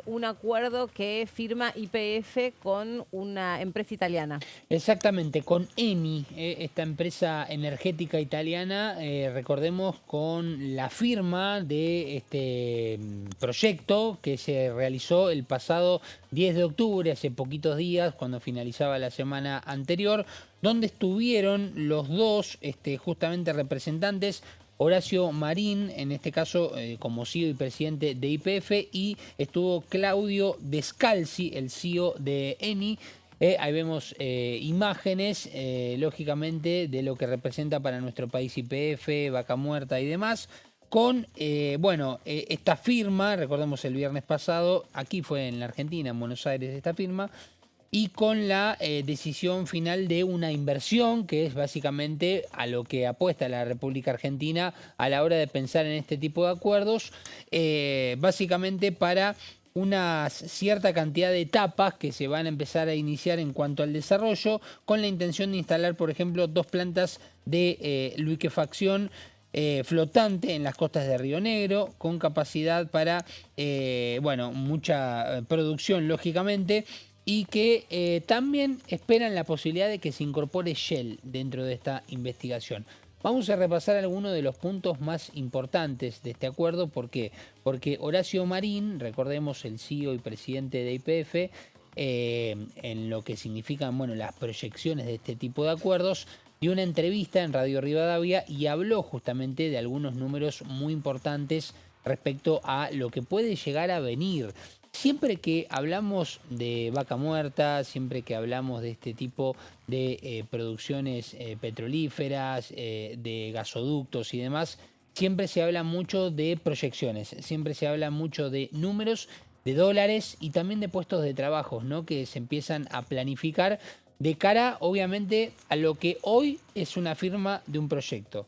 un acuerdo que firma YPF con una empresa italiana. Exactamente, con Eni, esta empresa energética italiana, recordemos con la firma de este proyecto que se realizó el pasado 10 de octubre, hace poquitos días, cuando finalizaba la semana anterior, donde estuvieron los dos justamente representantes, Horacio Marín, en este caso como CEO y presidente de YPF, y estuvo Claudio Descalzi, el CEO de Eni. Ahí vemos imágenes, lógicamente, de lo que representa para nuestro país YPF, Vaca Muerta y demás. Con, esta firma, recordemos el viernes pasado, aquí fue en la Argentina, en Buenos Aires, esta firma, y con la decisión final de una inversión, que es básicamente a lo que apuesta la República Argentina a la hora de pensar en este tipo de acuerdos, básicamente para una cierta cantidad de etapas que se van a empezar a iniciar en cuanto al desarrollo, con la intención de instalar, por ejemplo, 2 plantas de liquefacción flotante en las costas de Río Negro, con capacidad para, mucha producción, lógicamente, y que también esperan la posibilidad de que se incorpore Shell dentro de esta investigación. Vamos a repasar algunos de los puntos más importantes de este acuerdo. ¿Por qué? Porque Horacio Marín, recordemos el CEO y presidente de YPF, en lo que significan las proyecciones de este tipo de acuerdos, dio una entrevista en Radio Rivadavia y habló justamente de algunos números muy importantes respecto a lo que puede llegar a venir. Siempre que hablamos de Vaca Muerta, siempre que hablamos de este tipo de producciones petrolíferas, de gasoductos y demás, siempre se habla mucho de proyecciones, siempre se habla mucho de números, de dólares y también de puestos de trabajo, ¿no? Que se empiezan a planificar de cara, obviamente, a lo que hoy es una firma de un proyecto.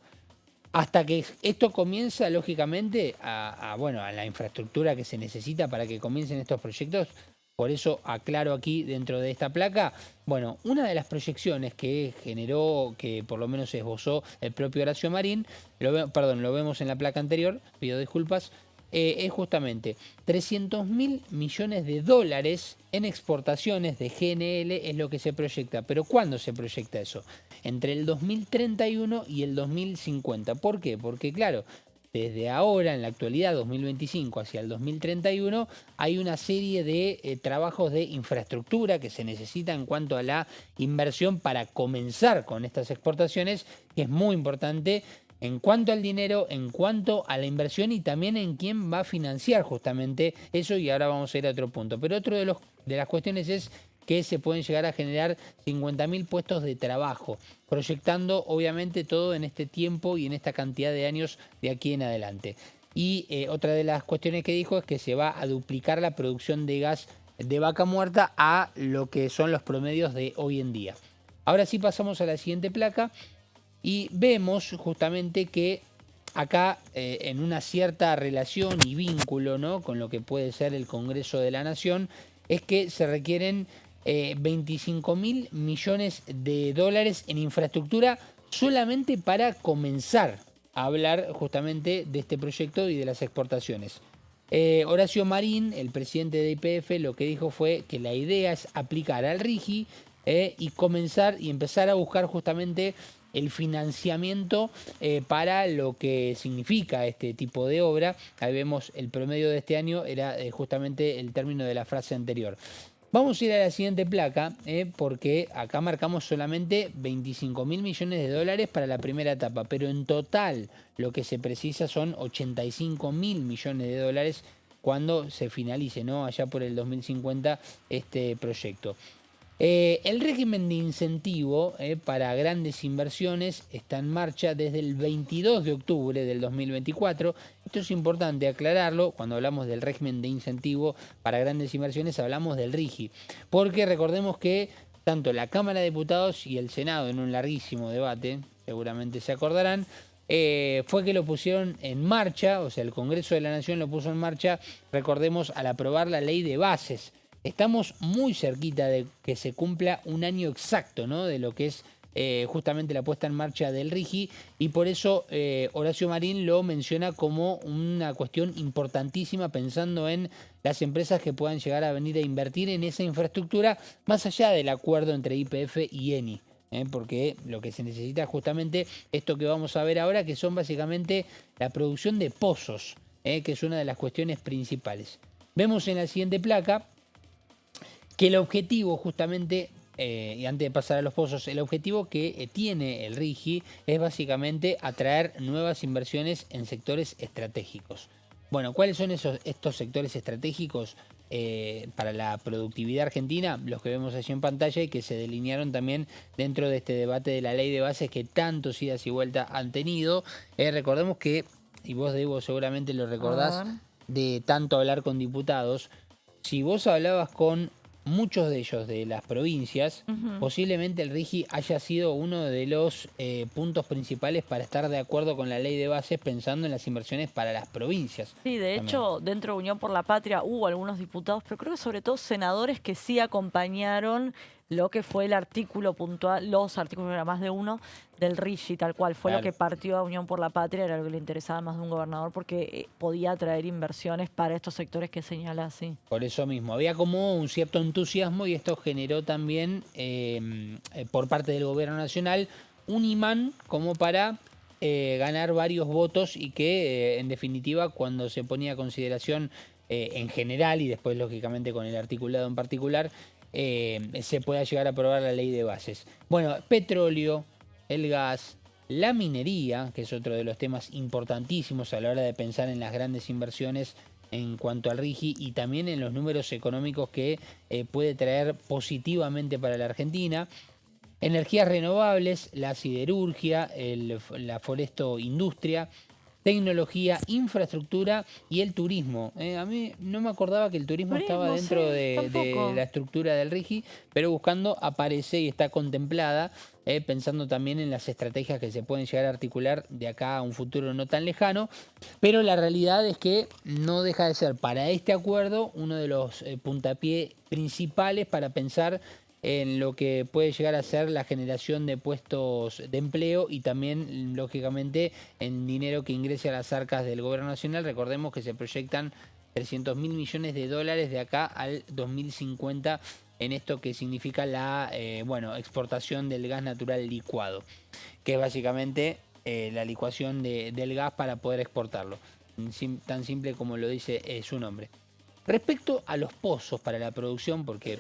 Hasta que esto comienza, lógicamente, a la infraestructura que se necesita para que comiencen estos proyectos. Por eso aclaro aquí dentro de esta placa, una de las proyecciones que generó, que por lo menos esbozó el propio Horacio Marín, lo vemos en la placa anterior, pido disculpas, es justamente 300.000 millones de dólares en exportaciones de GNL es lo que se proyecta. ¿Pero cuándo se proyecta eso? Entre el 2031 y el 2050. ¿Por qué? Porque claro, desde ahora, en la actualidad, 2025 hacia el 2031, hay una serie de trabajos de infraestructura que se necesita en cuanto a la inversión para comenzar con estas exportaciones, que es muy importante. en cuanto al dinero, en cuanto a la inversión y también en quién va a financiar justamente eso, y ahora vamos a ir a otro punto. Pero otro de las cuestiones es que se pueden llegar a generar 50.000 puestos de trabajo, proyectando obviamente todo en este tiempo y en esta cantidad de años de aquí en adelante. Y otra de las cuestiones que dijo es que se va a duplicar la producción de gas de vaca muerta a lo que son los promedios de hoy en día. Ahora sí pasamos a la siguiente placa. Y vemos justamente que acá en una cierta relación y vínculo, ¿no?, con lo que puede ser el Congreso de la Nación, es que se requieren 25.000 millones de dólares en infraestructura solamente para comenzar a hablar justamente de este proyecto y de las exportaciones. Horacio Marín, el presidente de YPF, lo que dijo fue que la idea es aplicar al RIGI y comenzar y empezar a buscar justamente el financiamiento para lo que significa este tipo de obra. Ahí vemos el promedio de este año, era justamente el término de la frase anterior. Vamos a ir a la siguiente placa, porque acá marcamos solamente 25.000 millones de dólares para la primera etapa, pero en total lo que se precisa son 85.000 millones de dólares cuando se finalice, ¿no?, allá por el 2050 este proyecto. El régimen de incentivo para grandes inversiones está en marcha desde el 22 de octubre del 2024. Esto es importante aclararlo. Cuando hablamos del régimen de incentivo para grandes inversiones hablamos del RIGI. Porque recordemos que tanto la Cámara de Diputados y el Senado, en un larguísimo debate, seguramente se acordarán, fue que lo pusieron en marcha, o sea, el Congreso de la Nación lo puso en marcha, recordemos, al aprobar la ley de bases. Estamos muy cerquita de que se cumpla un año exacto, ¿no?, de lo que es justamente la puesta en marcha del RIGI, y por eso Horacio Marín lo menciona como una cuestión importantísima, pensando en las empresas que puedan llegar a venir a invertir en esa infraestructura, más allá del acuerdo entre YPF y Eni. Porque lo que se necesita es justamente esto que vamos a ver ahora, que son básicamente la producción de pozos, que es una de las cuestiones principales. Vemos en la siguiente placa que el objetivo justamente, y antes de pasar a los pozos, el objetivo que tiene el RIGI es básicamente atraer nuevas inversiones en sectores estratégicos. Bueno, ¿cuáles son estos sectores estratégicos para la productividad argentina? Los que vemos allí en pantalla y que se delinearon también dentro de este debate de la ley de bases que tantos idas y vueltas han tenido. Recordemos que, y vos, Debo, seguramente lo recordás, de tanto hablar con diputados, si vos hablabas con muchos de ellos de las provincias, posiblemente el RIGI haya sido uno de los puntos principales para estar de acuerdo con la ley de bases, pensando en las inversiones para las provincias. Sí, de hecho, dentro de Unión por la Patria hubo algunos diputados, pero creo que sobre todo senadores que sí acompañaron lo que fue el artículo puntual, los artículos, era más de uno, del RIGI, tal cual. Fue lo que partió a Unión por la Patria, era lo que le interesaba más de un gobernador, porque podía atraer inversiones para estos sectores que señala así. Por eso mismo, había como un cierto entusiasmo, y esto generó también, por parte del gobierno nacional, un imán como para ganar varios votos, y que, en definitiva, cuando se ponía a consideración en general, y después, lógicamente, con el articulado en particular, se pueda llegar a aprobar la ley de bases. Bueno, petróleo, el gas, la minería, que es otro de los temas importantísimos a la hora de pensar en las grandes inversiones en cuanto al RIGI, y también en los números económicos que puede traer positivamente para la Argentina. Energías renovables, la siderurgia, la forestoindustria, tecnología, infraestructura y el turismo. A mí no me acordaba que el turismo estaba dentro de la estructura del RIGI, pero buscando aparece y está contemplada, pensando también en las estrategias que se pueden llegar a articular de acá a un futuro no tan lejano. Pero la realidad es que no deja de ser para este acuerdo uno de los puntapiés principales para pensar en lo que puede llegar a ser la generación de puestos de empleo, y también, lógicamente, en dinero que ingrese a las arcas del gobierno nacional. Recordemos que se proyectan 300.000 millones de dólares de acá al 2050 en esto que significa la exportación del gas natural licuado, que es básicamente la licuación del gas para poder exportarlo, tan simple como lo dice su nombre. Respecto a los pozos para la producción, porque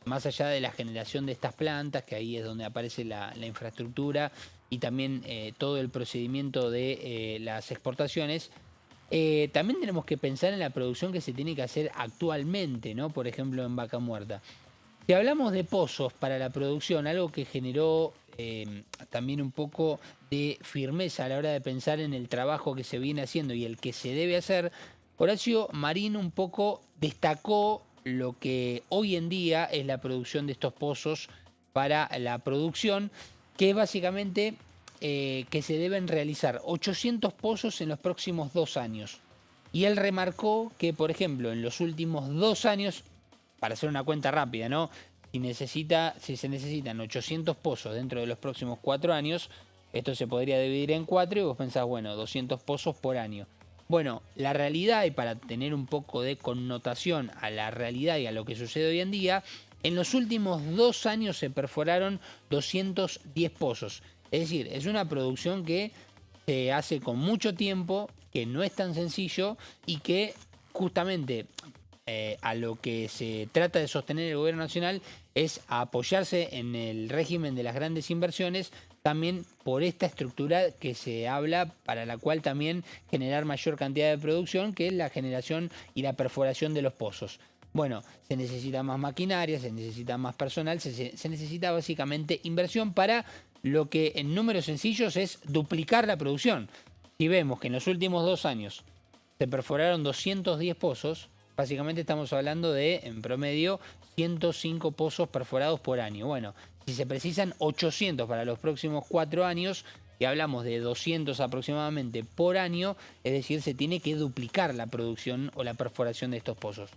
más allá de la generación de estas plantas, que ahí es donde aparece la infraestructura y también todo el procedimiento de las exportaciones, también tenemos que pensar en la producción que se tiene que hacer actualmente, ¿no? Por ejemplo, en Vaca Muerta. Si hablamos de pozos para la producción, algo que generó también un poco de firmeza a la hora de pensar en el trabajo que se viene haciendo y el que se debe hacer, Horacio Marín un poco destacó lo que hoy en día es la producción de estos pozos para la producción, que es básicamente que se deben realizar 800 pozos en los próximos 2 años. Y él remarcó que, por ejemplo, en los últimos 2 años, para hacer una cuenta rápida, ¿no? Si se necesitan 800 pozos dentro de los próximos 4 años, esto se podría dividir en 4 y vos pensás, bueno, 200 pozos por año. Bueno, la realidad, y para tener un poco de connotación a la realidad y a lo que sucede hoy en día, en los últimos 2 años se perforaron 210 pozos. Es decir, es una producción que se hace con mucho tiempo, que no es tan sencillo y que justamente a lo que se trata de sostener el gobierno nacional es apoyarse en el régimen de las grandes inversiones, también por esta estructura que se habla, para la cual también generar mayor cantidad de producción, que es la generación y la perforación de los pozos. Bueno, se necesita más maquinaria, se necesita más personal, se necesita básicamente inversión para lo que en números sencillos es duplicar la producción. Si vemos que en los últimos 2 años se perforaron 210 pozos, básicamente estamos hablando de, en promedio, 105 pozos perforados por año. Bueno, si se precisan 800 para los próximos 4 años, y hablamos de 200 aproximadamente por año, es decir, se tiene que duplicar la producción o la perforación de estos pozos.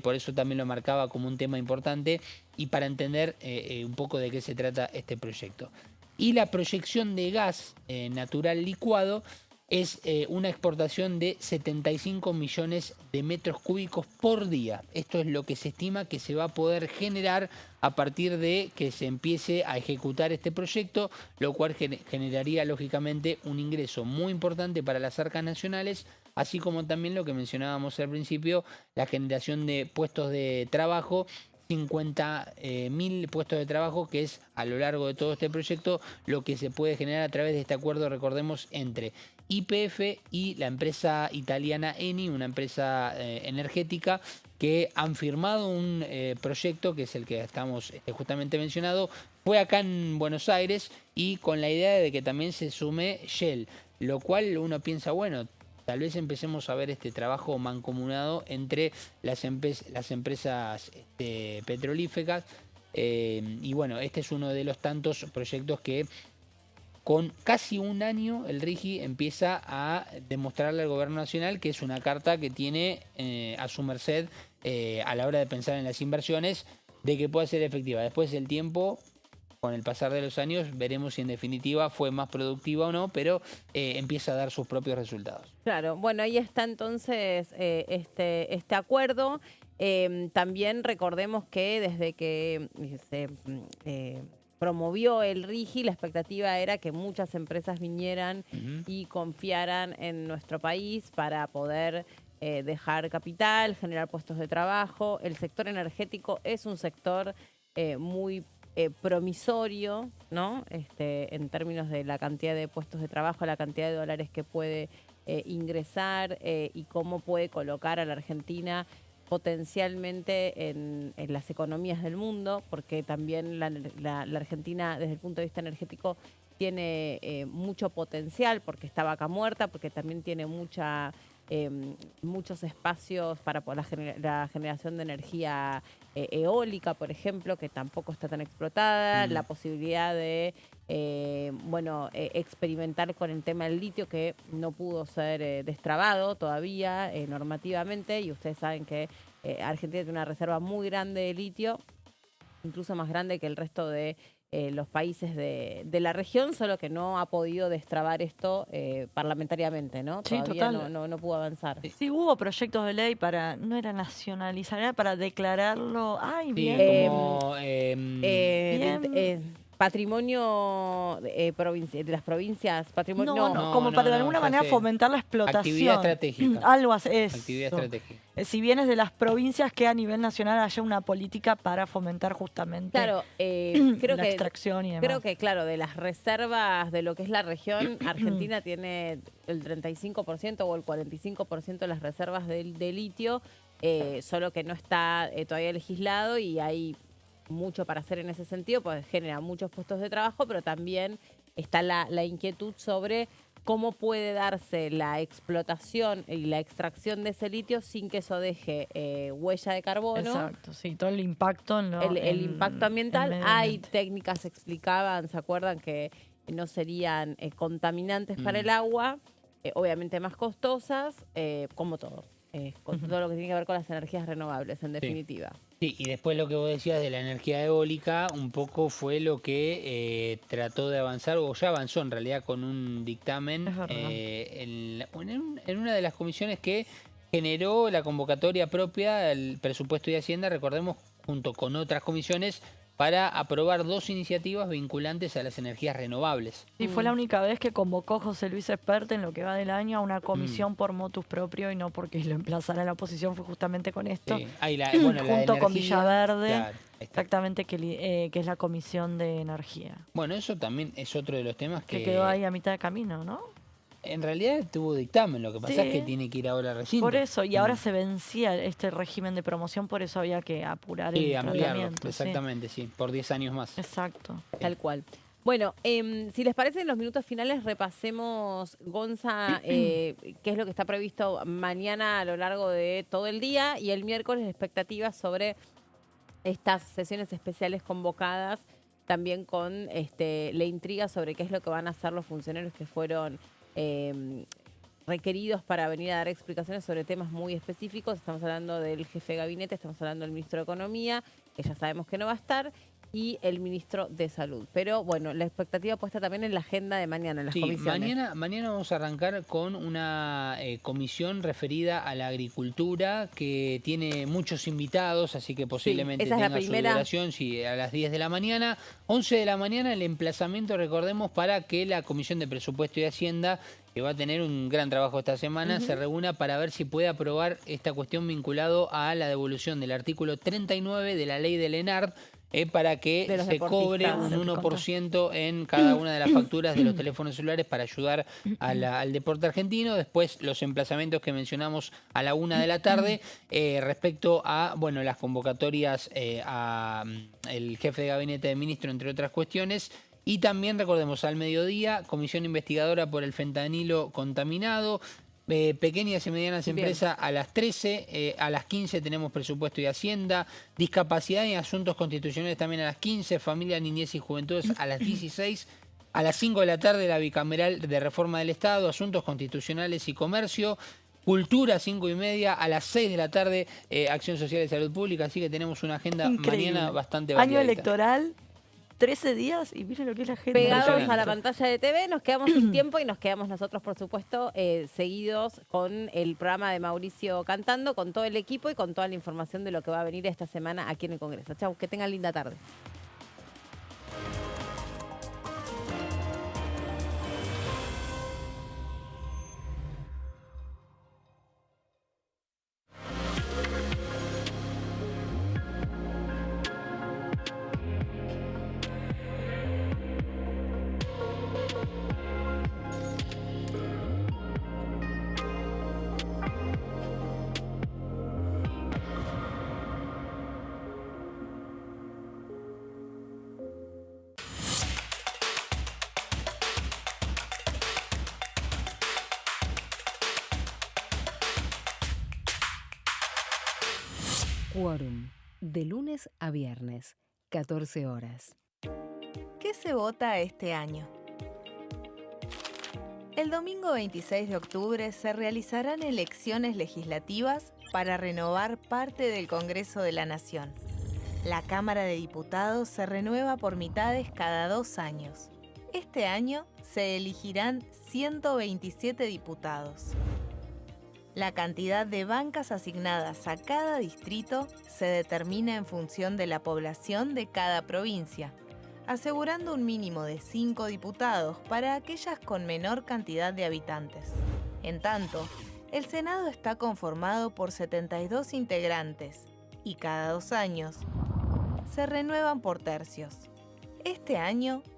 Por eso también lo marcaba como un tema importante y para entender un poco de qué se trata este proyecto. Y la proyección de gas natural licuado es una exportación de 75 millones de metros cúbicos por día. Esto es lo que se estima que se va a poder generar a partir de que se empiece a ejecutar este proyecto, lo cual generaría lógicamente un ingreso muy importante para las arcas nacionales, así como también lo que mencionábamos al principio, la generación de puestos de trabajo, 50.000 puestos de trabajo, que es a lo largo de todo este proyecto lo que se puede generar a través de este acuerdo, recordemos, entre YPF y la empresa italiana Eni, una empresa energética, que han firmado un proyecto que es el que estamos justamente mencionado. Fue acá en Buenos Aires y con la idea de que también se sume Shell, lo cual uno piensa, bueno, tal vez empecemos a ver este trabajo mancomunado entre las empresas petrolíferas. Y bueno, este es uno de los tantos proyectos que con casi un año el RIGI empieza a demostrarle al gobierno nacional que es una carta que tiene a su merced a la hora de pensar en las inversiones, de que pueda ser efectiva. Después del tiempo, con el pasar de los años, veremos si en definitiva fue más productiva o no, pero empieza a dar sus propios resultados. Claro, bueno, ahí está entonces este acuerdo. También recordemos que desde que se promovió el RIGI, la expectativa era que muchas empresas vinieran y confiaran en nuestro país para poder dejar capital, generar puestos de trabajo. El sector energético es un sector muy promisorio, ¿no? En términos de la cantidad de puestos de trabajo, la cantidad de dólares que puede ingresar y cómo puede colocar a la Argentina potencialmente en las economías del mundo, porque también la Argentina desde el punto de vista energético tiene mucho potencial, porque está Vaca Muerta, porque también tiene muchos espacios para la generación de energía eólica, por ejemplo, que tampoco está tan explotada, la posibilidad de experimentar con el tema del litio, que no pudo ser destrabado todavía normativamente, y ustedes saben que Argentina tiene una reserva muy grande de litio, incluso más grande que el resto de los países de la región, solo que no ha podido destrabar esto parlamentariamente, ¿no? Sí, todavía total. no pudo avanzar. Sí, hubo proyectos de ley para, no era nacionalizar, era para declararlo. Ay, Sí, bien. como Bien. patrimonio de las provincias, patrimonio... Como para de no, alguna ya manera sé. fomentar la explotación. Actividad estratégica. Algo así. Actividad Eso. estratégica. Si bien es de las provincias que a nivel nacional haya una política para fomentar justamente Claro, creo la que extracción y demás. creo que, claro, de las reservas de lo que es la región, Argentina tiene el 35% o el 45% de las reservas de litio, solo que no está todavía legislado y hay mucho para hacer en ese sentido, pues genera muchos puestos de trabajo, pero también está la inquietud sobre cómo puede darse la explotación y la extracción de ese litio sin que eso deje huella de carbono. Exacto, sí, todo el impacto El impacto ambiental. en medio Hay ambiente. técnicas, explicaban, ¿se acuerdan? Que no serían contaminantes para el agua, obviamente más costosas, como todo. Con todo lo que tiene que ver con las energías renovables, en definitiva. Sí, y después lo que vos decías de la energía eólica, un poco fue lo que trató de avanzar, o ya avanzó en realidad con un dictamen Es verdad. en una de las comisiones que generó la convocatoria propia, el presupuesto de Hacienda, recordemos, junto con otras comisiones, para aprobar 2 iniciativas vinculantes a las energías renovables. Sí, fue la única vez que convocó José Luis Espert en lo que va del año a una comisión por motus propio y no porque lo emplazara la oposición, fue justamente con esto. Sí. Ah, y bueno, la de junto con energía, Villaverde, claro, ahí está. exactamente, que es la comisión de energía. Bueno, eso también es otro de los temas Que quedó ahí a mitad de camino, ¿no? En realidad tuvo dictamen, lo que pasa Sí. es que tiene que ir ahora al recinto. Por eso, y ahora se vencía este régimen de promoción, por eso había que apurar Sí, el ampliarlo, tratamiento. exactamente, sí, por 10 años más. Exacto. Tal cual. Bueno, si les parece, en los minutos finales repasemos, Gonza, qué es lo que está previsto mañana a lo largo de todo el día y el miércoles expectativas sobre estas sesiones especiales convocadas, también con la intriga sobre qué es lo que van a hacer los funcionarios que fueron requeridos para venir a dar explicaciones sobre temas muy específicos. Estamos hablando del jefe de gabinete, estamos hablando del ministro de Economía, que ya sabemos que no va a estar, y el ministro de Salud. Pero bueno, la expectativa puesta también en la agenda de mañana, en las Sí, comisiones. mañana vamos a arrancar con una comisión referida a la agricultura que tiene muchos invitados, así que posiblemente esa es la tenga su primera. duración, sí, a las 10 de la mañana. 11 de la mañana el emplazamiento, recordemos, para que la Comisión de Presupuesto y Hacienda, que va a tener un gran trabajo esta semana, se reúna para ver si puede aprobar esta cuestión vinculado a la devolución del artículo 39 de la ley del ENARD, para que De los se cobre deportistas. un 1% en cada una de las facturas de los teléfonos celulares para ayudar al deporte argentino. Después los emplazamientos que mencionamos a la 1 de la tarde respecto a las convocatorias a el jefe de gabinete de ministro, entre otras cuestiones. Y también, recordemos, al mediodía, comisión investigadora por el fentanilo contaminado. Pequeñas y medianas empresas a las 13, a las 15 tenemos presupuesto y Hacienda, discapacidad y asuntos constitucionales también a las 15, familia, niñez y juventudes a las 16, a las 5 de la tarde la bicameral de reforma del Estado, asuntos constitucionales y comercio, cultura 5:30, a las 6 de la tarde acción social y salud pública, así que tenemos una agenda Increíble. mañana bastante Año variadita. electoral, 13 días y miren lo que es la gente. Pegados a la Impresionante. pantalla de TV, nos quedamos sin tiempo y nos quedamos nosotros, por supuesto, seguidos con el programa de Mauricio Cantando, con todo el equipo y con toda la información de lo que va a venir esta semana aquí en el Congreso. Chau, que tengan linda tarde. Quórum, de lunes a viernes, 14 horas. ¿Qué se vota este año? El domingo 26 de octubre se realizarán elecciones legislativas para renovar parte del Congreso de la Nación. La Cámara de Diputados se renueva por mitades cada 2 años. Este año se elegirán 127 diputados. La cantidad de bancas asignadas a cada distrito se determina en función de la población de cada provincia. asegurando un mínimo de 5 diputados para aquellas con menor cantidad de habitantes. En tanto, el Senado está conformado por 72 integrantes y cada 2 años se renuevan por tercios. Este año